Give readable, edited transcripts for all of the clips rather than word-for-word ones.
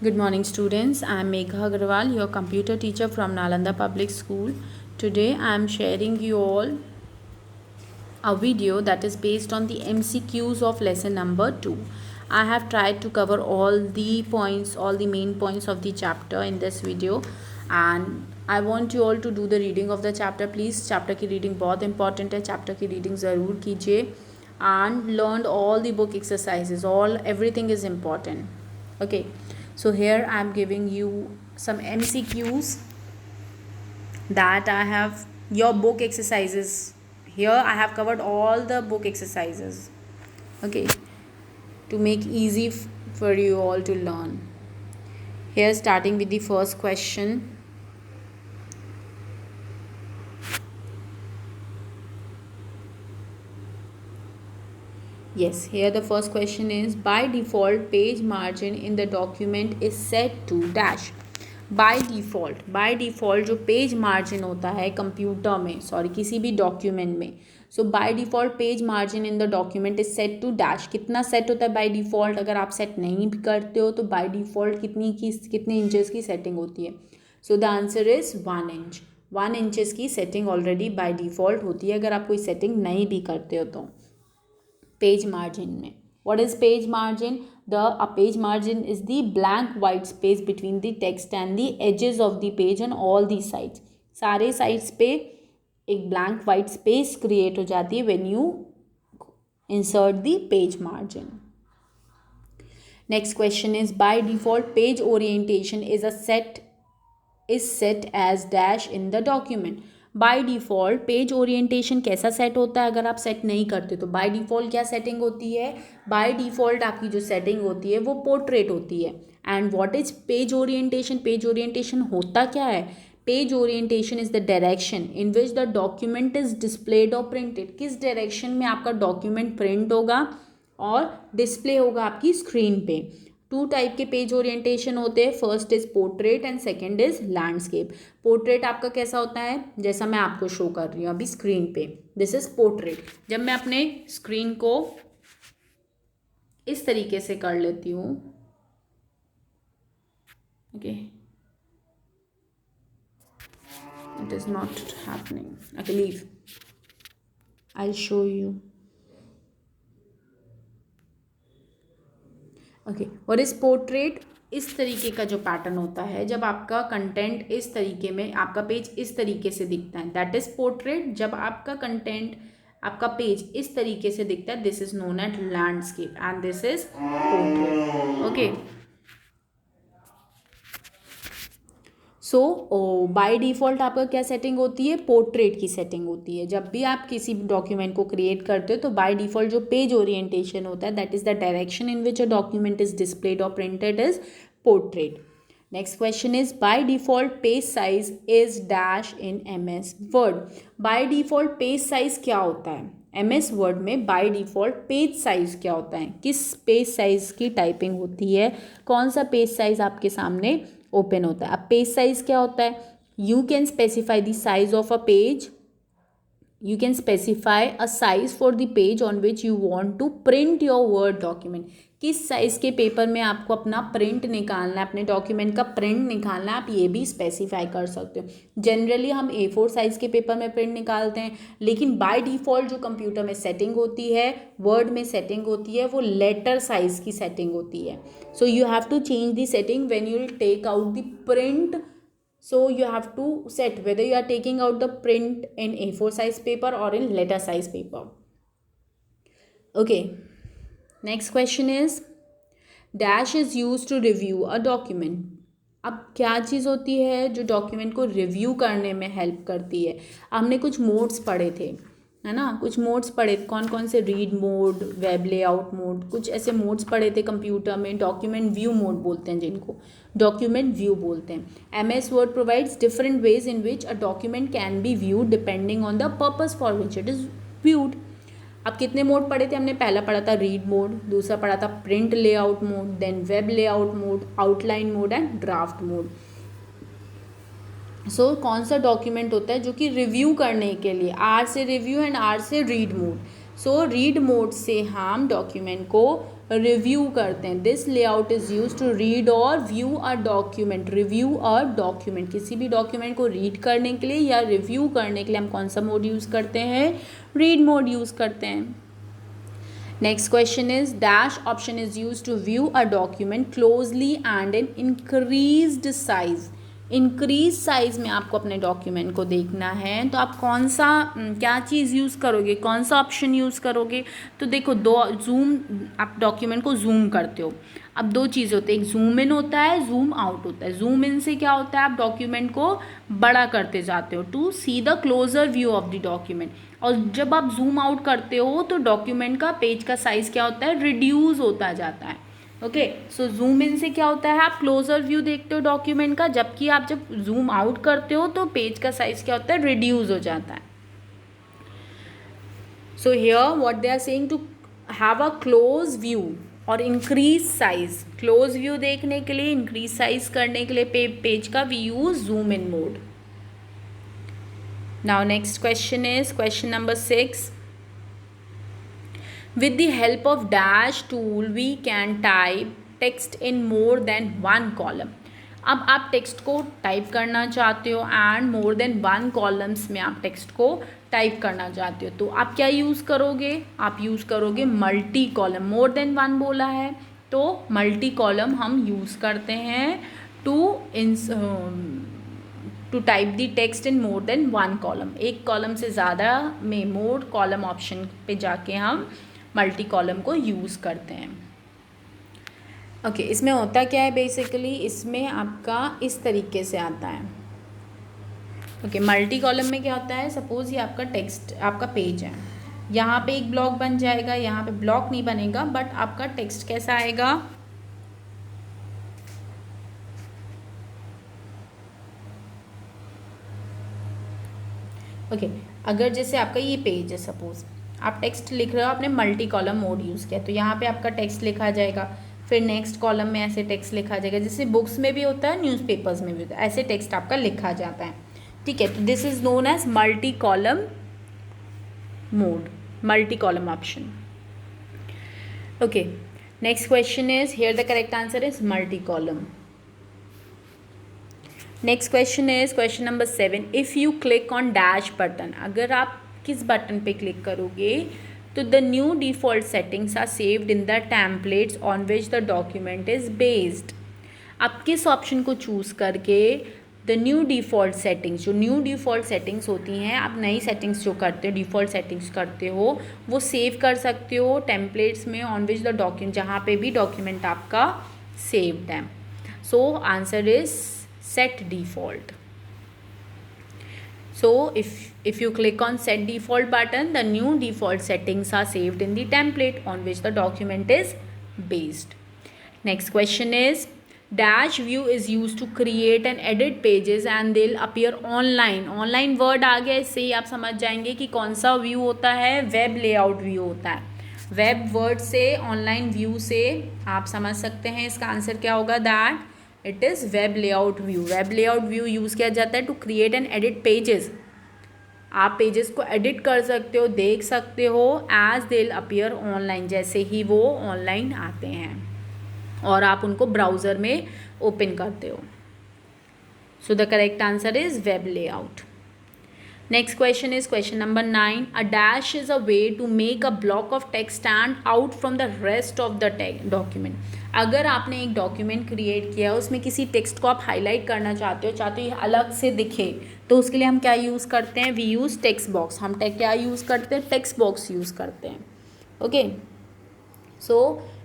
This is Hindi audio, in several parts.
Good morning, students. I am Megha Agarwal, your computer teacher from Nalanda Public School. Today, I am sharing you all a video that is based on the MCQs of lesson number 2. I have tried to cover all the main points of the chapter in this video, and I want you all to do the reading of the chapter. Please, chapter की reading बहुत important है, chapter की reading ज़रूर कीजिए and learn all the book exercises. Everything is important. Okay, so here I am giving you some MCQs that I have your book exercises. Here I have covered all the book exercises. Okay, to make easy for you all to learn. Here, starting with the first question. Yes, here the first question is, by default page margin in the document is set to dash. By default जो पेज मार्जिन होता है कंप्यूटर में, किसी भी डॉक्यूमेंट में, so by default page margin in the document is set to dash. कितना सेट होता है बाय डिफ़ॉल्ट? अगर आप सेट नहीं भी करते हो तो बाय डिफ़ॉल्ट कितने इंचेस की सेटिंग होती है? So the answer is 1 inch. 1 inches की सेटिंग ऑलरेडी बाय डिफ़ॉल्ट होती है अगर आप कोई सेटिंग नहीं भी करते हो तो पेज मार्जिन में. What is page margin? A page margin is the blank white space between the text and the edges of the page on all the sides. सारे sides पे एक blank white space create हो जाती है when you insert the page margin. Next question is, by default page orientation is set as dash in the document. Bye default page orientation कैसा सेट होता है अगर आप सेट नहीं करते तो? बाय डिफ़ॉल्ट क्या सेटिंग होती है? बाय डिफ़ॉल्ट आपकी जो सेटिंग होती है वो पोर्ट्रेट होती है. And what is page orientation? Page orientation होता क्या है? Page orientation is the direction in which the document is displayed और प्रिंटेड. किस डायरेक्शन में आपका डॉक्यूमेंट प्रिंट होगा और डिस्प्ले होगा आपकी स्क्रीन पे. 2 टाइप के पेज ओरिएंटेशन होते हैं. First is portrait and second is landscape. Portrait आपका कैसा होता है? जैसा मैं आपको शो कर रही हूँ अभी स्क्रीन पे. This is portrait. जब मैं अपने स्क्रीन को इस तरीके से कर लेती हूँ, okay, it is not happening. I believe I show you. Okay, what is portrait? इस तरीके का जो पैटर्न होता है जब आपका कंटेंट इस तरीके में, आपका पेज इस तरीके से दिखता है, दैट इज पोर्ट्रेट. जब आपका कंटेंट, आपका पेज इस तरीके से दिखता है, this is known at landscape and this is portrait. Okay, so by default आपका क्या सेटिंग होती है? पोर्ट्रेट की सेटिंग होती है. जब भी आप किसी डॉक्यूमेंट को क्रिएट करते हो तो बाय डिफ़ॉल्ट जो पेज ओरिएंटेशन होता है that is the direction in which a document is displayed और printed is portrait. Next question is, by default page size is dash in MS word. By default page size क्या होता है? MS वर्ड में बाय डिफ़ॉल्ट पेज साइज क्या होता है? किस पेज साइज की टाइपिंग होती है? कौन सा पेज साइज आपके सामने ओपन होता है? अब पेज साइज क्या होता है? You can specify the size of a page. You can specify a size for the page on which you want to print your word document. किस साइज़ के पेपर में आपको अपना प्रिंट निकालना है, अपने डॉक्यूमेंट का प्रिंट निकालना है, आप ये भी स्पेसिफाई कर सकते हो. जनरली हम A4 साइज़ के पेपर में प्रिंट निकालते हैं, लेकिन बाय डिफ़ॉल्ट जो कंप्यूटर में सेटिंग होती है, वर्ड में सेटिंग होती है, वो लेटर साइज़ की सेटिंग होती है. So you have to change the setting when you will take out the print. So you have to set whether you are taking out the print in A4 size paper or in letter size paper. Okay. Next question is, dash is used to review a document. अब क्या चीज़ होती है जो डॉक्यूमेंट को रिव्यू करने में हेल्प करती है? हमने कुछ मोड्स पढ़े थे, है ना? कुछ मोड्स पढ़े. कौन कौन से? Read mode, web layout mode, कुछ ऐसे मोड्स पढ़े थे कंप्यूटर में. डॉक्यूमेंट व्यू मोड बोलते हैं जिनको, डॉक्यूमेंट व्यू बोलते हैं. MS word provides different ways in which a document can be viewed depending on the purpose for which it is viewed. अब कितने मोड पढ़े थे हमने? पहला पढ़ा था रीड मोड, दूसरा पढ़ा था print layout mode, then web layout mode, outline mode and draft mode. So कौन सा डॉक्यूमेंट होता है जो कि रिव्यू करने के लिए, R से रिव्यू एंड R से read mode. So read mode से हम डॉक्यूमेंट को रिव्यू करते हैं. This layout is use to read और view a document. Review a document, किसी भी डॉक्यूमेंट को रीड करने के लिए या रिव्यू करने के लिए हम कौन सा मोड यूज़ करते हैं? रीड मोड यूज़ करते हैं. Next question is dash option is used to view a document closely and in increased size. Increase size में आपको अपने डॉक्यूमेंट को देखना है तो आप कौन सा क्या चीज़ यूज़ करोगे, कौन सा ऑप्शन यूज़ करोगे? तो देखो दो जूम, आप डॉक्यूमेंट को जूम करते हो. अब दो चीज़ होते हैं, एक जूम इन होता है, जूम आउट होता है. जूम इन से क्या होता है, आप डॉक्यूमेंट को बड़ा करते जाते हो to see the closer view of the document. और जब आप जूम आउट करते हो तो डॉक्यूमेंट का पेज का साइज़ क्या होता है? रिड्यूस होता जाता है. ओके, सो जूम इन से क्या होता है, आप क्लोजर व्यू देखते हो डॉक्यूमेंट का, जबकि आप जब जूम आउट करते हो तो पेज का साइज़ क्या होता है? रिड्यूस हो जाता है. So here what they are saying, to have a close view और इंक्रीज साइज. क्लोज व्यू देखने के लिए, इंक्रीज साइज करने के लिए पेज का we use zoom in mode. Now next question is question number 6. With the help of dash tool we can type text in more than one column. अब आप टेक्स्ट को टाइप करना चाहते हो and more than one columns में आप टेक्स्ट को टाइप करना चाहते हो तो आप क्या यूज़ करोगे? आप यूज़ करोगे multi column. More than one बोला है तो मल्टी कॉलम हम यूज़ करते हैं to type the text in more than one column. एक कॉलम से ज़्यादा में मोर कॉलम ऑप्शन पे जाके हम मल्टी कॉलम को यूज़ करते हैं. ओके, इसमें होता क्या है बेसिकली, इसमें आपका इस तरीके से आता है. ओके, मल्टी कॉलम में क्या होता है, सपोज़ ये आपका टेक्स्ट, आपका पेज है, यहाँ पे एक ब्लॉक बन जाएगा, यहाँ पे ब्लॉक नहीं बनेगा, बट आपका टेक्स्ट कैसा आएगा? ओके, अगर जैसे आपका ये पेज है, सपोज आप टेक्स्ट लिख रहे हो, आपने मल्टी कॉलम मोड यूज़ किया तो यहाँ पे आपका टेक्स्ट लिखा जाएगा, फिर नेक्स्ट कॉलम में ऐसे टेक्स्ट लिखा जाएगा, जैसे बुक्स में भी होता है, न्यूज़पेपर्स में भी होता है, ऐसे टेक्स्ट आपका लिखा जाता है. ठीक है, तो this is known as multi column mode, multi column option. Okay, next question is, here the correct answer is multi column. Next question is question number 7. If you click on dash button, अगर आप किस बटन पे क्लिक करोगे तो the new default settings are saved in the templates on which the document is based. आप किस ऑप्शन को चूज़ करके द न्यू डिफ़ॉल्ट सेटिंग्स, जो न्यू डिफ़ॉल्ट सेटिंग्स होती हैं, आप नई सेटिंग्स जो करते हो, डिफ़ॉल्ट सेटिंग्स करते हो, वो सेव कर सकते हो टेम्पलेट्स में ऑन विच द डॉक्यूमेंट, जहाँ पे भी डॉक्यूमेंट आपका सेव्ड है. So answer is set default. So if you click on set default button, the new default settings are saved in the template on which the document is based. Next question is, dash view is used to create and edit pages and they'll appear online. online word आ गया, इससे ही आप समझ जाएंगे कि कौन सा व्यू होता है, वेब लेआउट व्यू होता है. वेब वर्ड से, ऑनलाइन व्यू से आप समझ सकते हैं इसका आंसर क्या होगा, that it is web layout view. Web layout view use किया जाता है to create and edit pages. आप पेजेस को एडिट कर सकते हो, देख सकते हो एज दे अपीयर ऑनलाइन, जैसे ही वो ऑनलाइन आते हैं और आप उनको ब्राउज़र में ओपन करते हो. So the correct answer is web layout. Next question is question number 9. A dash is a way to make a block of text stand out from the rest of the document. अगर आपने एक डॉक्यूमेंट क्रिएट किया है, उसमें किसी टेक्स्ट को आप हाईलाइट करना चाहते हो ये अलग से दिखे, तो उसके लिए हम क्या यूज़ करते हैं? We use text box. हम क्या यूज़ करते हैं? टेक्स्ट बॉक्स यूज़ करते हैं. Okay, so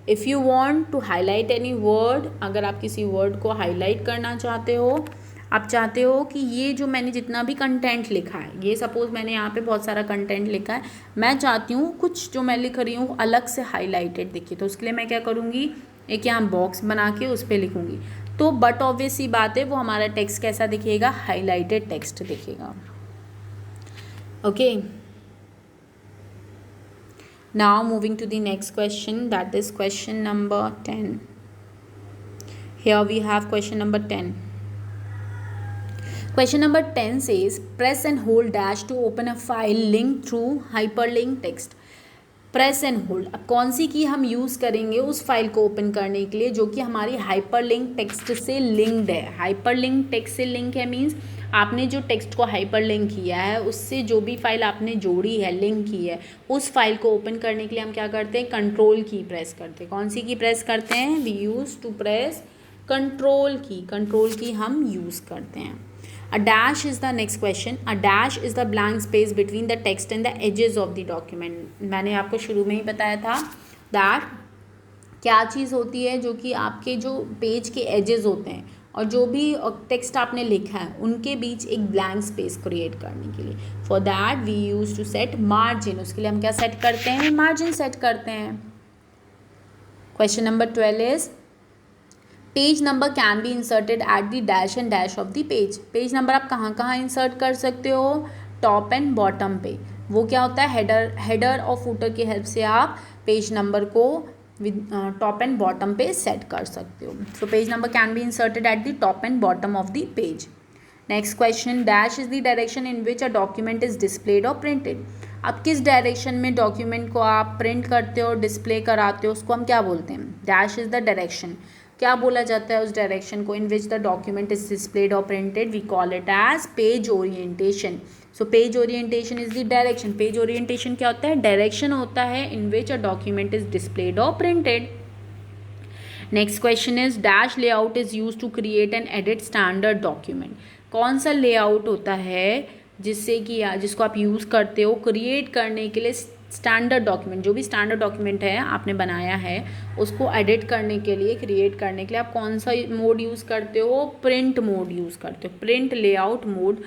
if you want to highlight any word, अगर आप किसी वर्ड को हाईलाइट करना चाहते हो, आप चाहते हो कि ये जो मैंने जितना भी कंटेंट लिखा है, ये सपोज़ मैंने यहाँ पे बहुत सारा कंटेंट लिखा है, मैं चाहती हूँ कुछ जो मैं लिख रही हूँ अलग से हाईलाइटेड दिखे, तो उसके लिए मैं क्या करूँगी, एक यहाँ बॉक्स बना के उस पर लिखूँगी. तो बट ऑब्वियस सी बात है, वो हमारा टेक्स्ट कैसा दिखेगा? हाईलाइटेड टेक्स्ट दिखेगा. Okay, now moving to the next question, that is question number 10. Here we have question number 10. Question number 10 says, press and hold dash to open a file linked through hyperlink text. Press and hold, अब कौन सी की हम यूज़ करेंगे उस फाइल को ओपन करने के लिए जो कि हमारी हाइपरलिंक टेक्स्ट से लिंक्ड है। हाइपरलिंक टेक्स्ट से लिंक है मीन्स आपने जो टेक्स्ट को हाइपरलिंक किया है उससे जो भी फाइल आपने जोड़ी है, लिंक की है, उस फाइल को ओपन करने के लिए हम क्या करते हैं, कंट्रोल की प्रेस करते हैं। कौन सी की प्रेस करते हैं, we use to press control key, control key हम यूज़ करते हैं। A dash is the next question. A dash is the blank space between the text and the edges of the document. मैंने आपको शुरू में ही बताया था that क्या चीज़ होती है जो कि आपके जो पेज के एजेस होते हैं और जो भी टेक्स्ट आपने लिखा है उनके बीच एक ब्लैंक स्पेस क्रिएट करने के लिए, for that we use to set margin. उसके लिए हम क्या सेट करते हैं, मार्जिन सेट करते हैं। Question number 12 is page number can be inserted at the dash and dash of the page. Page number आप कहाँ कहाँ इंसर्ट कर सकते हो, टॉप एंड बॉटम पे। वो क्या होता है, हेडर और फुटर की हेल्प से आप पेज नंबर को टॉप एंड बॉटम पे सेट कर सकते हो। So page number can be inserted at the top and bottom of the page. Next question, dash is the direction in which a document is displayed और प्रिंटेड। अब किस डायरेक्शन में डॉक्यूमेंट को आप प्रिंट करते हो, डिस्प्ले कराते हो, उसको हम क्या बोलते हैं, डैश इज द डायरेक्शन। क्या बोला जाता है उस डायरेक्शन को, in which the document is displayed और printed, we call it as page orientation. So page orientation is the direction. Page orientation क्या होता है, डायरेक्शन होता है in which a document is displayed और printed. Next question is dash layout is use to create and edit standard document. कौन सा लेआउट होता है जिससे कि जिसको आप यूज़ करते हो क्रिएट करने के लिए स्टैंडर्ड डॉक्यूमेंट, जो भी स्टैंडर्ड डॉक्यूमेंट है आपने बनाया है उसको एडिट करने के लिए, क्रिएट करने के लिए आप कौन सा मोड यूज़ करते हो, प्रिंट मोड यूज़ करते हो। प्रिंट लेआउट मोड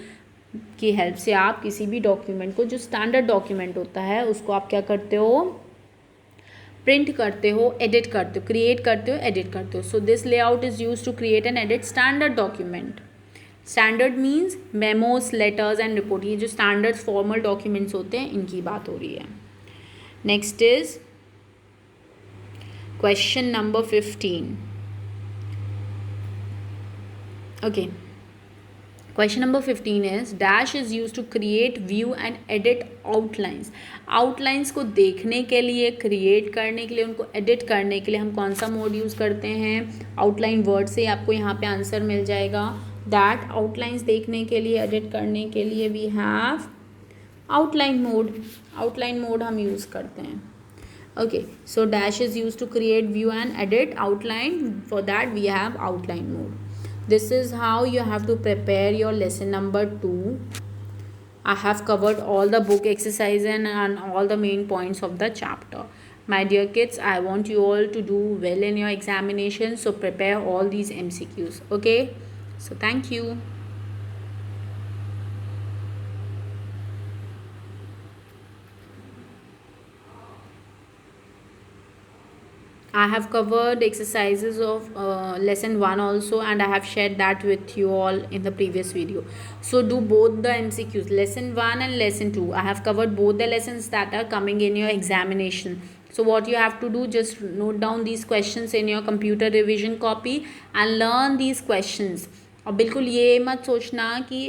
की हेल्प से आप किसी भी डॉक्यूमेंट को, जो स्टैंडर्ड डॉक्यूमेंट होता है, उसको आप क्या करते हो, प्रिंट करते हो, एडिट करते हो, क्रिएट करते हो, एडिट करते हो। So this layout is use to create and edit standard document. Standard means memos, letters and report, ये जो स्टैंडर्ड फॉर्मल डॉक्यूमेंट्स होते हैं इनकी बात हो रही है। Next is question number 15। Okay, question number 15 is dash is use to create, view and edit outlines. Outlines को देखने के लिए, क्रिएट करने के लिए, उनको एडिट करने के लिए हम कौन सा मोड यूज़ करते हैं, आउटलाइन वर्ड से आपको यहाँ पे आंसर मिल जाएगा। दैट आउटलाइंस देखने के लिए, एडिट करने के लिए we have outline mode. Outline mode हम यूज़ करते हैं। Okay, so dash is use to create, view and edit outline, for that we have outline mode. This is how you have to prepare your lesson number 2. I have covered all the book exercise and all the main points of the chapter. My dear kids, I want you all to do well in your examination, so prepare all these MCQs. Okay? So thank you. I have covered exercises of lesson 1 also, and I have shared that with you all in the previous video. So do both the MCQs, lesson 1 and lesson 2. I have covered both the lessons that are coming in your examination. So what you have to do, just note down these questions in your computer revision copy and learn these questions. और बिल्कुल ये मत सोचना कि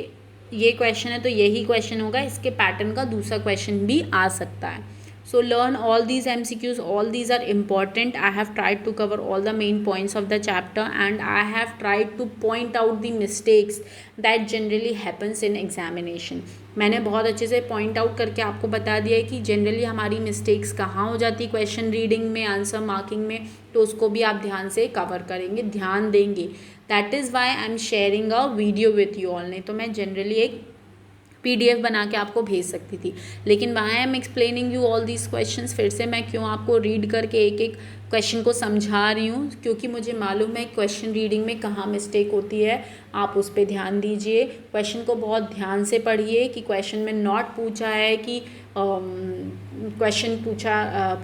ये क्वेश्चन है तो यही क्वेश्चन होगा, इसके पैटर्न का दूसरा क्वेश्चन भी आ सकता है। So learn all these MCQs, all these are important. I have tried to cover all the main points of the chapter, and I have tried to point out the mistakes that generally happens in examination. मैंने बहुत अच्छे से पॉइंट आउट करके आपको बता दिया है कि जनरली हमारी मिस्टेक्स कहाँ हो जाती है क्वेश्चन रीडिंग में, आंसर मार्किंग में, तो उसको भी आप ध्यान से कवर करेंगे, ध्यान देंगे। That is why I am sharing a video with you all. नहीं तो मैं जनरली एक PDF बना के आपको भेज सकती थी, लेकिन why I am explaining you all these questions, फिर से मैं क्यों आपको रीड करके एक एक क्वेश्चन को समझा रही हूँ, क्योंकि मुझे मालूम है क्वेश्चन रीडिंग में कहाँ मिस्टेक होती है। आप उस पर ध्यान दीजिए, क्वेश्चन को बहुत ध्यान से पढ़िए कि क्वेश्चन में नॉट पूछा है कि क्वेश्चन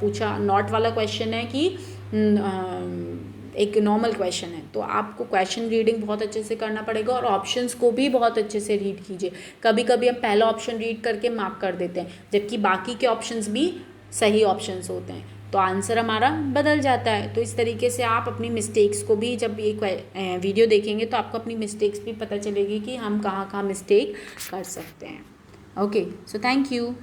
पूछा नॉट वाला क्वेश्चन है कि एक नॉर्मल क्वेश्चन है, तो आपको क्वेश्चन रीडिंग बहुत अच्छे से करना पड़ेगा और ऑप्शंस को भी बहुत अच्छे से रीड कीजिए। कभी कभी हम पहला ऑप्शन रीड करके मार्क कर देते हैं, जबकि बाकी के ऑप्शंस भी सही ऑप्शंस होते हैं, तो आंसर हमारा बदल जाता है। तो इस तरीके से आप अपनी मिस्टेक्स को भी, जब ये वीडियो देखेंगे तो आपको अपनी मिस्टेक्स भी पता चलेगी कि हम कहाँ कहाँ मिस्टेक कर सकते हैं। Okay, so thank you.